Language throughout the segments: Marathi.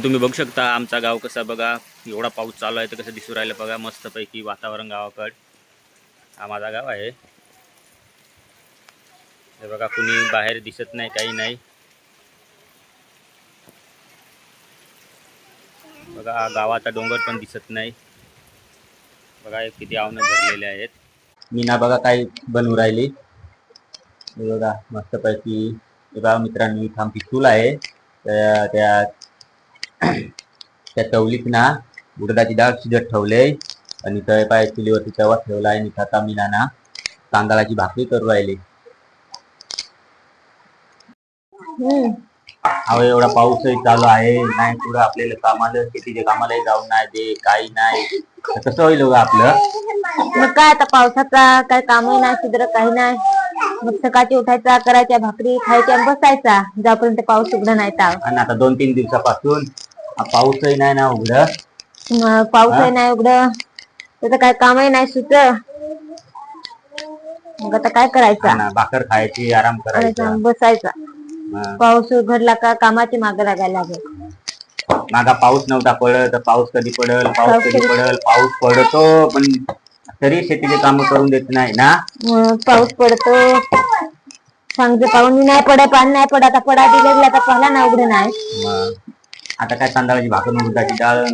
तुम्ही बघू शकता आमचा गाव कसा बघा, एवढा पाऊस चालू आहे तर कसं दिसू राहिलं बघा, मस्तपैकी वातावरण गावाकड. हा माझा गाव आहे. हे बघा कुणी बाहेर दिसत नाही, काही नाही. बघा गावाचा डोंगर पण दिसत नाही. बघा किती आवनं भरलेले आहेत. मीना बघा काही बनवू राहिली. हे बघा मस्तपैकी. हे बघा मित्रांनो, इथं आमची चूल आहे. त्या चवलीत ना उडदाची डाळ शिजत ठेवले आणि तळ पाय चुलीवरती तवा ठेवला आहे. आणि आता मीना ना तांदळाची भाकरी करू राहिली. अहो एवढा पाऊसही चालू आहे, नाही पुढं आपल्याला कामाला शेतीच्या कामालाही जाऊन नाही दे, काही नाही. कसं होईल बघा आपलं. मग काय आता पावसाचा काय कामही नाही, सुधर काही नाही. मग सकाळची उठायचा, करायच्या भाकरी खायच्या आणि बसायचा जोपर्यंत पाऊस उघड नाही तर. आणि आता 2-3 दिवसापासून पाऊसही नाही ना उघड. पाऊसही नाही उघड, त्याचं काय कामही नाही सुच. मग आता काय करायचं, भाकर खायची, आराम करायचा, बसायचा. पाऊस उघडला का कामाची मागे लागायला लागेल. मागा पाऊस नव्हता पडत, पाऊस कधी पडल, पाऊस कधी पडल. पाऊस पडतो पण तरी शेतीचे काम करून देत नाही ना. पाऊस पडतो सांगते, पाऊस नाही पडे, पाणी नाही पडत. आता पडा दिलेला तर पहिला ना उघड नाही. आता काय तांदळाची भाकर, उडदाची डाळ,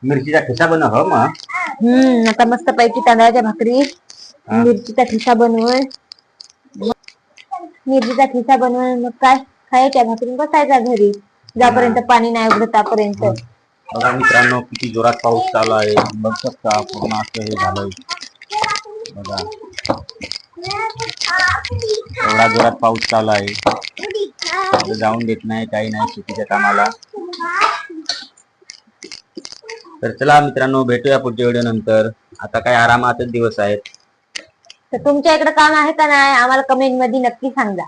मिरचीचा ठेचा बनव हो. मग आता मस्त पैकी तांदळाच्या भाकरी, मिरचीचा ठेचा बनवून, मग काय खायच्या भाकरी बसायचा घरी जोपर्यंत पाणी नाही उघडत तोपर्यंत. बघा मित्रांनो किती जोरात पाऊस चालू आहे. बघू शकता पूर्ण असं हे झालंय बघा. एवढा जोरात पाऊस चालू आहे, जाऊन देत नाही, काही नाही शेतीच्या कामाला. तर चला मित्रांनो, भेटूया पुढच्या व्हिडिओ नंतर. आता काय आरामातच दिवस आहेत. तर तुमच्या इकडे काम आहे का नाही आम्हाला कमेंट मध्ये नक्की सांगा.